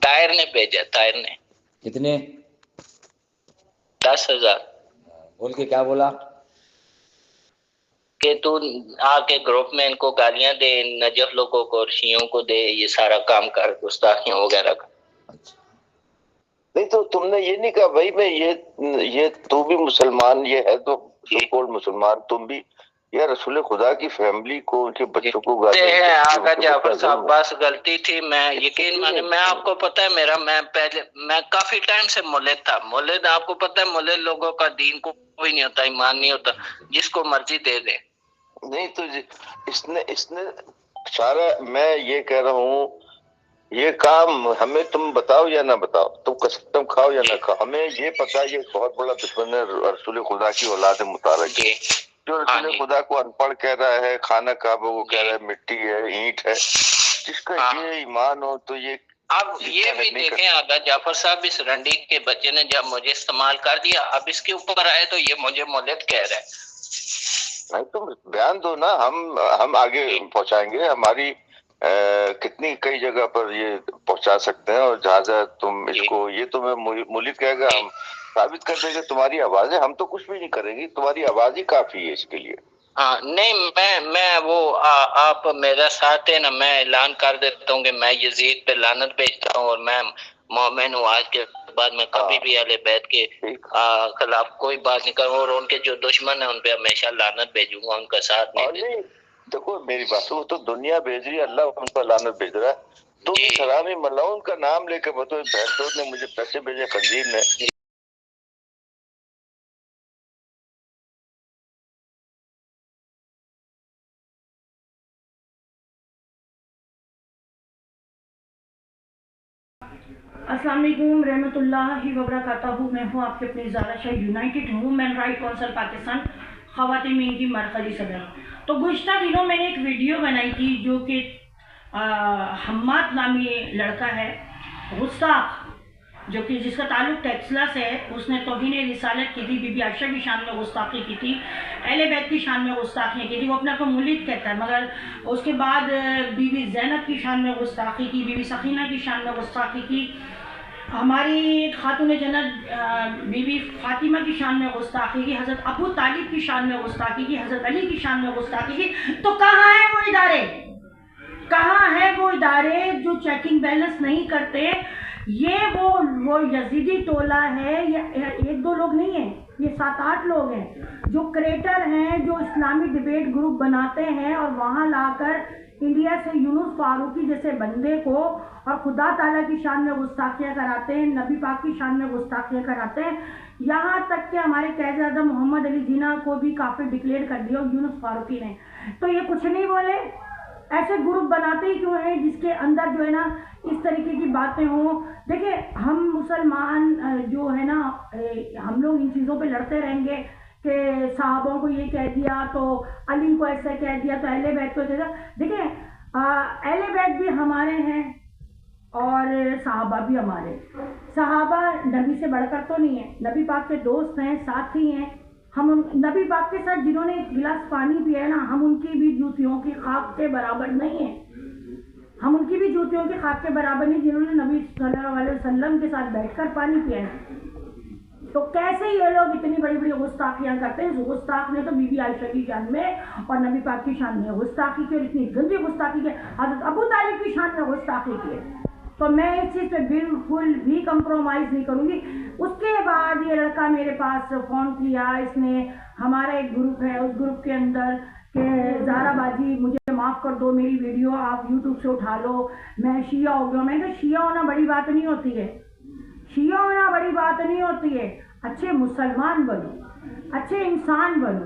तायर ने भेजा, तायर ने। कितने? 10,000। बोल के क्या बोला? कि तू आके ग्रुप में इनको गालियां दे, नजफ लोगों को और शियों को दे, ये सारा काम कर, गुस्ताखियां वगैरह का। अच्छा, नहीं तो तुमने ये नहीं कहा भाई मैं ये तू भी मुसलमान, ये है तो सो मुसलमान, तुम भी यार रसूल खुदा की फैमिली को, उनके बच्चों को आगा जाफर साहब बस गलती थी, मैं यकीन माने, मैं आपको पता है मेरा, मैं काफी टाइम से मुल्लिद था। मुल्लिद आपको पता है, मुल्लिद लोगों का दीन को कोई नहीं होता, ईमान नहीं होता, जिसको मर्जी दे दे। नहीं तो इसने सारा, मैं ये कह रहा हूँ, ये काम हमें तुम बताओ या ना बताओ, तुम कसम खाओ या ना खाओ, हमें ये पता है ये बहुत बड़ा दुश्मन है रसूल खुदा की औलाद मुतारक, जो रसूल खुदा को अनपढ़ कह रहा है, खाना काबा को कह रहा है मिट्टी है, ईंट है, जिसका ये ईमान हो तो ये। अब ये भी देखें आगा जाफर साहब, इस रंडी के बच्चे ने जब मुझे इस्तेमाल कर दिया, अब इसके ऊपर आए तो ये मुझे मुल्लिद कह रहा है। नहीं तुम बयान दो ना, हम आगे पहुंचाएंगे, हमारी कितनी कई जगह पर ये पहुंचा सकते हैं, और जहां तुम इसको, ये तो मैं मुल्लिद कहेगा, हम साबित कर देंगे तुम्हारी आवाज है, हम तो कुछ भी नहीं करेंगे, तुम्हारी आवाज ही काफी है इसके लिए। हाँ नहीं, मैं वो आप मेरा साथ है ना, मैं ऐलान कर देता हूँ कि मैं यजीद पे लानत भेजता हूँ, और मैं मोमिन हूँ, आज के बाद मैं कभी भी अहले बैत के खिलाफ कोई बात नहीं करूँ, और उनके जो दुश्मन है उन पे हमेशा लानत भेजूंगा, उनका साथ नहीं देता। देखो मेरी बात, वो तो दुनिया भेज रही है, अल्लाह उन पर लानत भेज रहा है, तुम सलामी मलाउन का नाम लेकर बताओ, भैंसोद ने मुझे पैसे भेजे, खंजीर ने। अस्सलाम वालेकुम रहमतुल्लाहि व बरकातहू। मैं हूँ आपके अपनी Zara Shah, United Women Right Council Pakistan ख़वातीन की मरकज़ी सदर। तो गुज़श्ता दिनों मैंने एक वीडियो बनाई थी, जो कि हम्माद नामी लड़का है गुस्ताख, जो कि जिसका ताल्लुक टेक्सला से है, उसने तौहीन रिसालत की थी, बीबी आयशा की शान में गुस्ताखी की थी, अहले बैत की शान में गुस्ताखी की थी। वो अपने आप को मुल्लिद कहता है, मगर उसके बाद बीबी ज़ैनब की शान में गुस्ताखी की, बीबी सकीना की शान में गुस्ताखी की, हमारी खातून जन्नत बीबी फातिमा की शान में गुस्ताखी की, हज़रत अबू तालिब की शान में गुस्ताखी की, हज़रत अली की शान में गुस्ताखी की। तो कहाँ है वो इदारे, कहाँ है वो इदारे जो चेकिंग बैलेंस नहीं करते? ये वो यजीदी टोला है, ये एक दो लोग नहीं है, ये 7-8 लोग हैं जो क्रिएटर हैं, जो इस्लामी डिबेट ग्रुप बनाते हैं और वहाँ लाकर इंडिया से यूनुस फारूकी जैसे बंदे को और खुदा ताला की शान में गुस्ताखियाँ कराते हैं, नबी पाक की शान में गुस्ताखियाँ कराते हैं। यहाँ तक कि हमारे कायद-ए-आज़म मोहम्मद अली जिन्ना को भी काफिर डिक्लेयर कर दिया यूनुस फारूकी ने। तो ये कुछ नहीं बोले, ऐसे ग्रुप बनाते ही क्यों हैं जिसके अंदर जो है ना इस तरीके की बातें हों। देखिए हम मुसलमान जो है ना, हम लोग इन चीज़ों पे लड़ते रहेंगे कि साहबों को ये कह दिया तो अली को ऐसा कह दिया तो अहले बैत को कह दिया। देखिए अहले बैत भी हमारे हैं और सहाबा भी हमारे। सहाबा नबी से बढ़कर तो नहीं है, नबी पाक के दोस्त हैं, साथी हैं। हम नबी पाक के साथ जिन्होंने एक गिलास पानी पिया है ना, हम उनकी भी जूतियों की खाक के बराबर नहीं है, हम उनकी भी जूतियों की खाक के बराबर नहीं जिन्होंने नबी सल्लल्लाहु अलैहि वसल्लम के साथ बैठकर पानी पिया है। तो कैसे ये लोग इतनी बड़ी बड़ी गुस्ताखियाँ करते हैं? गुस्ताख ने तो बीबी आयशा की शान में और नबी पाक की शान में गुस्ताखी की, और इतनी गंदी गुस्ताखी के हज़रत अबू तालिब की शान में गुस्ताखी की है। तो मैं इस चीज़ पे बिल्कुल भी कंप्रोमाइज़ नहीं करूँगी। उसके बाद ये लड़का मेरे पास फ़ोन किया, इसने हमारा एक ग्रुप है, उस ग्रुप के अंदर के ज़ारा बाजी मुझे माफ़ कर दो, मेरी वीडियो आप यूट्यूब से उठा लो, मैं शिया हो गया। मैंने कहा शिया होना बड़ी बात नहीं होती है, शिया होना बड़ी बात नहीं होती है, अच्छे मुसलमान बनो, अच्छे इंसान बनो,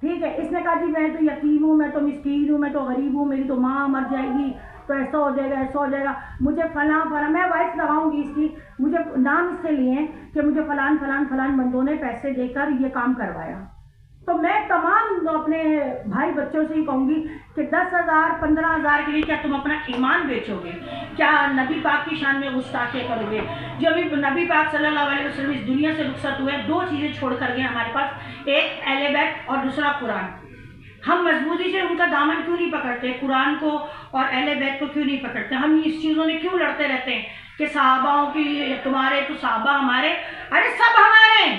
ठीक है। इसने कहा जी मैं तो यतीम हूँ, मैं तो मिस्कीन हूँ, मैं तो गरीब हूँ, मेरी तो माँ मर जाएगी तो ऐसा हो जाएगा, ऐसा हो जाएगा, मुझे फलां फलां, मैं वॉइस लगाऊंगी इसकी, मुझे नाम इससे लिए कि मुझे फलान फलान फलान बंदों ने पैसे देकर ये काम करवाया। तो मैं तमाम अपने भाई बच्चों से ही कहूँगी कि 10,000 15,000 के लिए क्या तुम अपना ईमान बेचोगे? क्या नबी पाक की शान में गुस्ताखी करोगे? जो अभी नबी पाक सल्लल्लाहु अलैहि वसल्लम इस दुनिया से रुखसत हुए, 2 चीज़ें छोड़ कर गए हमारे पास, एक अहले बैत और दूसरा कुरान। हम मजबूती से उनका दामन क्यों नहीं पकड़ते, कुरान को और अहले बैत को क्यों नहीं पकड़ते? हम इस चीज़ों में क्यों लड़ते रहते हैं? कि सहाबाओं की तुम्हारे तो सहाबा हमारे, अरे सब हमारे हैं।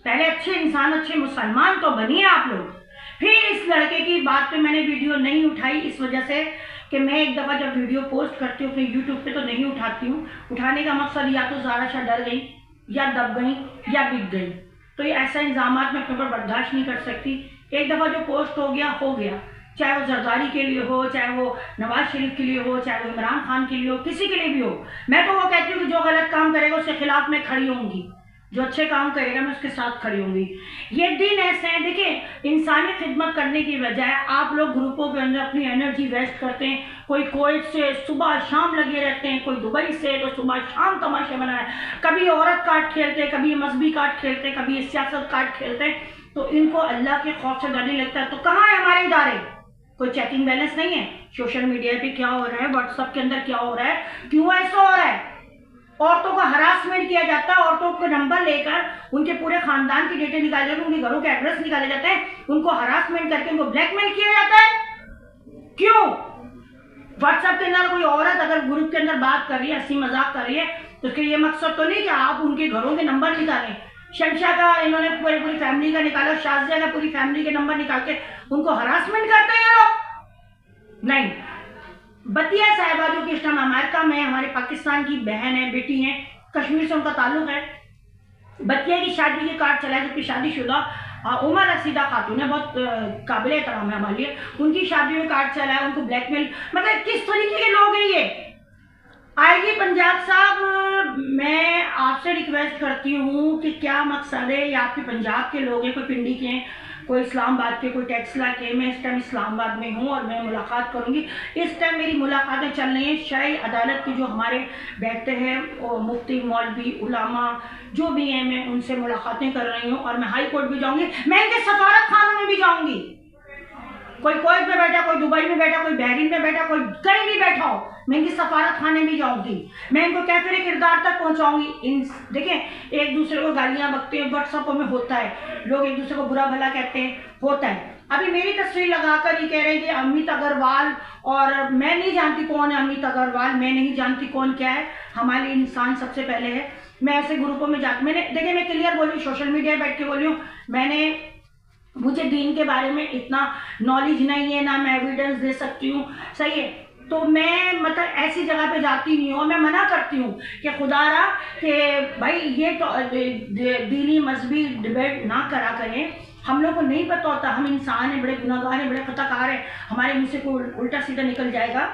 पहले अच्छे इंसान, अच्छे मुसलमान तो बनिए आप लोग। फिर इस लड़के की बात पे मैंने वीडियो नहीं उठाई इस वजह से कि मैं एक दफ़ा जब वीडियो पोस्ट करती हूँ अपने यूट्यूब पे तो नहीं उठाती हूँ। उठाने का मकसद या तो ज़ारा शाह डर गई या दब गई या बिक गई, तो ये ऐसा इल्ज़ाम मैं अपने ऊपर बर्दाश्त नहीं कर सकती। एक दफ़ा जो पोस्ट हो गया, चाहे वो जरदारी के लिए हो, चाहे वो नवाज शरीफ के लिए हो, चाहे वो इमरान खान के लिए हो, किसी के लिए भी हो। मैं तो वो कहती हूँ कि जो गलत काम करेगा उसके खिलाफ मैं खड़ी होंगी, जो अच्छे काम करेगा मैं उसके साथ खड़ी होंगी। ये दिन ऐसे हैं, देखिए इंसानी खिदमत करने की बजाय आप लोग ग्रुपों के अंदर अपनी एनर्जी वेस्ट करते हैं। कोई कोविड से सुबह शाम लगे रहते हैं, कोई दुबई से तो सुबह शाम तमाशे बनाए, कभी औरत कार्ड खेलते, कभी मजहबी कार्ड खेलते, कभी सियासत कार्ड खेलते। तो इनको अल्लाह के खौफ से डर नहीं लगता। तो कहाँ है हमारे इदारे? कोई चेकिंग बैलेंस नहीं है। सोशल मीडिया पे क्या हो रहा है, व्हाट्सएप के अंदर क्या हो रहा है, क्यों ऐसा हो रहा है? औरतों का हरासमेंट किया जाता है, औरतों को नंबर लेकर उनके पूरे खानदान की डिटेल निकाले जाती है, उनके घरों के एड्रेस निकाले जाते हैं, उनको हरासमेंट करके उनको ब्लैकमेल किया जाता है। क्यों? व्हाट्सएप के अंदर कोई औरत अगर ग्रुप के अंदर बात कर रही है, हंसी मजाक कर रही है, तो उसके ये मकसद तो नहीं कि आप उनके घरों के नंबर निकालें। शमशा का इन्होंने पूरी फैमिली का निकाला, शाजिया का पूरी फैमिली के नंबर निकाल के उनको हरासमेंट करते हैं लोग। नहीं, बतिया साहिबा जो कि इस टाइम अमेरिका में, हमारे पाकिस्तान की बहन है, बेटी है, कश्मीर से उनका ताल्लुक है। बतिया की शादी के कार्ड चलाए, जबकि शादीशुदा उमर रसीदा खातून है, बहुत काबिल एहतराम है हमारे लिए, उनकी शादी में कार्ड चलाए, उनको ब्लैकमेल। मतलब किस तरीके के लोग हैं ये? आईजी पंजाब साहब, मैं आपसे रिक्वेस्ट करती हूँ कि क्या मकसद है, या आपके पंजाब के लोग हैं, कोई पिंडी के हैं, कोई इस्लामाबाद के, कोई टेक्सला के। मैं इस टाइम इस्लामाबाद में हूँ और मैं मुलाकात करूँगी। इस टाइम मेरी मुलाकातें चल रही हैं शरई अदालत की, जो हमारे बैठते हैं और मुफ्ती, मौलवी, उलामा जो भी हैं, मैं उनसे मुलाकातें कर रही हूँ। और मैं हाई कोर्ट भी जाऊँगी, मैं इनके सफारत खानों में भी जाऊँगी। कोई कुवैत में बैठा, कोई दुबई में बैठा, कोई बहरीन में बैठा, कोई कहीं भी बैठा हो, मैं इनकी सफारत खाने में जाऊंगी, मैं इनको कैफिर किरदार तक पहुंचाऊंगी। इन देखें, एक दूसरे को गालियां बकते हैं, व्हाट्सएप में होता है, लोग एक दूसरे को बुरा भला कहते हैं, होता है। अभी मेरी तस्वीर लगाकर ये कह रहे हैं कि अमित अग्रवाल, और मैं नहीं जानती कौन है अमित अग्रवाल, मैं नहीं जानती कौन क्या है। हमारे इंसान सबसे पहले है। मैं ऐसे ग्रुपों में जाती, मैंने देखिए, मैं क्लियर बोली, सोशल मीडिया बैठ के बोली हूँ, मुझे दीन के बारे में इतना नॉलेज नहीं है, ना मैं एविडेंस दे सकती हूँ, सही है। तो मैं मतलब ऐसी जगह पे जाती नहीं हूँ, और मैं मना करती हूँ कि खुदारा कि भाई ये तो दीनी मजहबी डिबेट ना करा करें। हम लोग को नहीं पता होता, हम इंसान हैं, बड़े गुनाहगार हैं, बड़े खताकार हैं, हमारे मुँह से कोई उल्टा सीधा निकल जाएगा।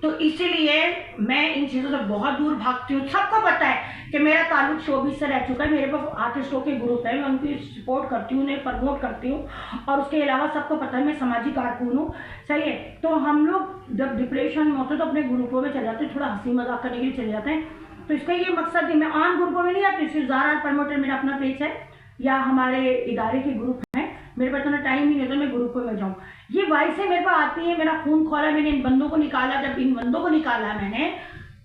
तो इसीलिए मैं इन चीज़ों से बहुत दूर भागती हूँ। सबको पता है कि मेरा ताल्लुक शोबिस से रह चुका है, मेरे पास आर्टिस्टों के ग्रुप है, मैं उनकी सपोर्ट करती हूँ, उन्हें प्रमोट करती हूँ, और उसके अलावा सबको पता है मैं सामाजिक कारकुन हूँ, सही है। तो हम लोग जब डिप्रेशन में होते हैं तो अपने ग्रुपों में चले जाते हैं, थोड़ा हंसी मजाक करने के लिए चले जाते हैं। तो इसका ये मकसद है, मैं आम ग्रुपों में नहीं आती, सिर्फ ज़ारा प्रमोटर मेरा अपना पेज है या हमारे इदारे के ग्रुप हैं, मेरे पास इतना टाइम ही नहीं होता मैं ग्रुपों में जाऊँ। ये वाइस से मेरे पास आती है, मेरा खून खोला, मैंने इन बंदों को निकाला। जब इन बंदों को निकाला मैंने,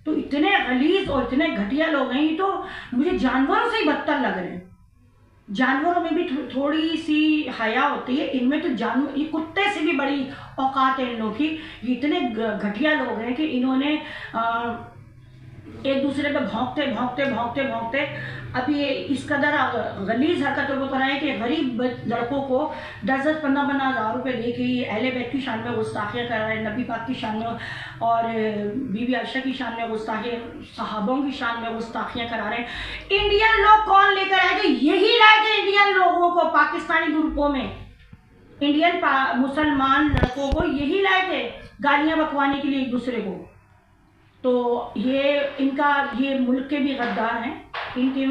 तो इतने गलीज और इतने घटिया लोग हैं, ये तो मुझे जानवरों से ही बदतर लग रहे हैं। जानवरों में भी थोड़ी सी हया होती है, इनमें तो जानवर, ये कुत्ते से भी बड़ी औकात है इन लोगों की। ये इतने घटिया लोग हैं कि इन्होंने एक दूसरे पे भौंकते भौंकते भौंकते भौंकते अभी ये इस कदर गलीज हरकतों को कराएं कि गरीब लड़कों को 10-10, 15-15 हज़ार रुपये दे के अहले बैत की शान में गुस्ताखियाँ करा रहे हैं, नबी पाक की शान में और बीबी आयशा की शान में गुस्ताखियाँ, सहाबों की शान में गुस्ताखियाँ करा रहे हैं। इंडियन लोग कौन लेकर आए थे? यही लाए थे इंडियन लोगों को पाकिस्तानी ग्रुपों में, इंडियन मुसलमान लड़कों को यही लाए थे गालियाँ बकवाने के लिए एक दूसरे को। तो ये मुल्क के भी गद्दार हैं, इनके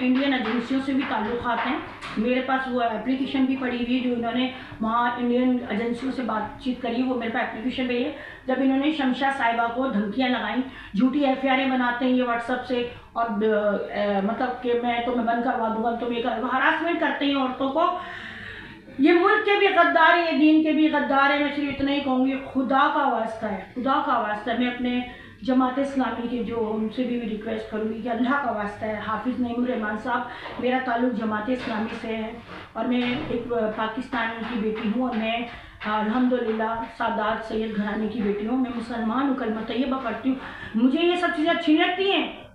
इंडियन एजेंसियों से भी ताल्लुकात हैं। मेरे पास वो एप्लीकेशन भी पड़ी हुई है जो इन्होंने वहाँ इंडियन एजेंसियों से बातचीत करी, वो मेरे पास एप्लीकेशन पे है। जब इन्होंने शमशा साहिबा को धमकियाँ लगाई, झूठी FIR बनाते हैं ये व्हाट्सएप से, और मतलब कि मैं तुम्हें बंद करवा दूंगा, तुम ये कर, हरासमेंट करते हैं औरतों को। ये मुल्क के भी गद्दार हैं, ये दीन के भी गद्दार हैं। मैं सिर्फ इतना ही कहूँगी, खुदा का वास्ता है, खुदा का वास्ता है। मैं अपने जमात इस्लामी के जो उनसे भी रिक्वेस्ट करूँगी कि अल्लाह का वास्ता है, हाफिज़ नईमुर रहमान साहब, मेरा ताल्लुक़ जमात इस्लामी से है और मैं एक पाकिस्तान की बेटी हूँ और मैं अल्हम्दुलिल्लाह सादात सैयद घराने की बेटी हूँ, मैं मुसलमान हूँ, कलमा तैयबा पढ़ती हूँ। मुझे ये सब चीज़ें अच्छी नहीं लगती हैं,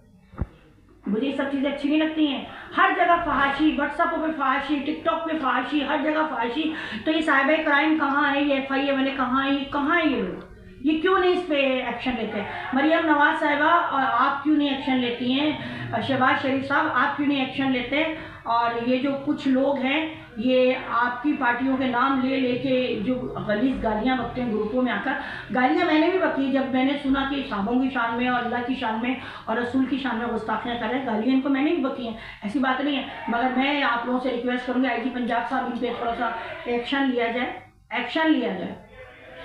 मुझे ये सब चीज़ें अच्छी नहीं लगती हैं। हर जगह फहाशी, व्हाट्सएप पे फहाशी, टिकटॉक पे फहाशी, हर जगह फहाशी। तो ये साहिब क्राइम कहाँ है, ये FIA वाले कहाँ है, ये कहाँ है, ये लोग ये क्यों नहीं इस पे एक्शन लेते हैं? मरियम नवाज साहिबा आप क्यों नहीं एक्शन लेती हैं? शहबाज शरीफ साहब आप क्यों नहीं एक्शन लेते? और ये जो कुछ लोग हैं ये आपकी पार्टियों के नाम ले लेके जो गलीज़ गालियाँ बकते हैं ग्रुपों में आकर, गालियाँ मैंने भी बकी जब मैंने सुना कि साहबों की शान में और अल्लाह की शान में और रसूल की शान में गुस्ताखियाँ कर रहे हैं, गालियाँ इनको मैंने भी बकी हैं, ऐसी बात नहीं है। मगर मैं आप लोगों से रिक्वेस्ट करूँगी IG पंजाब साहब इन पर थोड़ा सा एक्शन लिया जाए, एक्शन लिया जाए,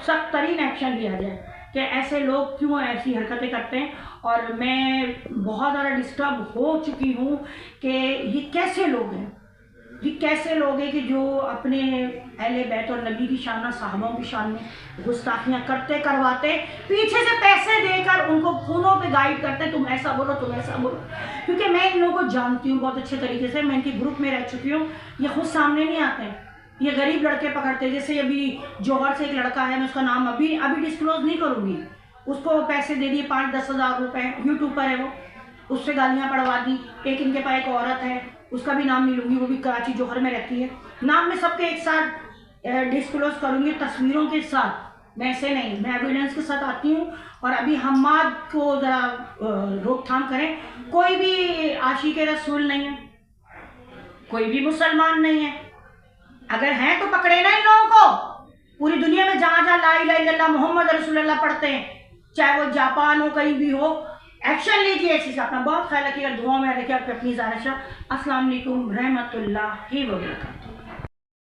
सख्त तरीन एक्शन लिया जाए कि ऐसे लोग क्यों ऐसी हरकतें करते हैं। और मैं बहुत ज़्यादा डिस्टर्ब हो चुकी हूँ कि ये कैसे लोग हैं, ये कैसे लोग हैं कि जो अपने अहले बैत और नबी की शान, साहबों की शान में गुस्ताखियाँ करते करवाते, पीछे से पैसे देकर उनको फोनों पे गाइड करते, तुम ऐसा बोलो, तुम ऐसा बोलो। क्योंकि मैं इन लोगों को जानती हूँ बहुत अच्छे तरीके से, मैं इनके ग्रुप में रह चुकी हूँ, ये खुद सामने नहीं आते हैं, ये गरीब लड़के पकड़ते हैं। जैसे अभी जौहर से एक लड़का है, मैं उसका नाम अभी डिस्क्लोज नहीं करूँगी, उसको पैसे दे दिए 5-10 हज़ार रुपये, यूट्यूबर है वो, उससे गालियाँ पढ़वा दी। एक इनके पास एक औरत है, उसका भी नाम नहीं लूँगी, वो भी कराची जौहर में रहती है, नाम मैं सबके एक साथ डिस्क्लोज करूँगी तस्वीरों के साथ, मैं ऐसे नहीं, मैं एविडेंस के साथ आती हूँ। और अभी हम्माद को ज़रा रोकथाम करें, कोई भी आशिक रसूल नहीं है, कोई भी मुसलमान नहीं है, अगर हैं तो पकड़े ना इन लोगों को। पूरी दुनिया में जहाँ जहाँ ला इलाहा इल्लल्लाह मोहम्मद रसूलुल्लाह पढ़ते हैं, चाहे वो जापान हो, कहीं भी हो, एक्शन लीजिए इस चीज़ का। अपना बहुत ख्याल रखिएगा, दुआ में रखिए, अपनी ज़ारिशा। अस्सलाम वालेकुम रहमतुल्लाहि व बरकातहू।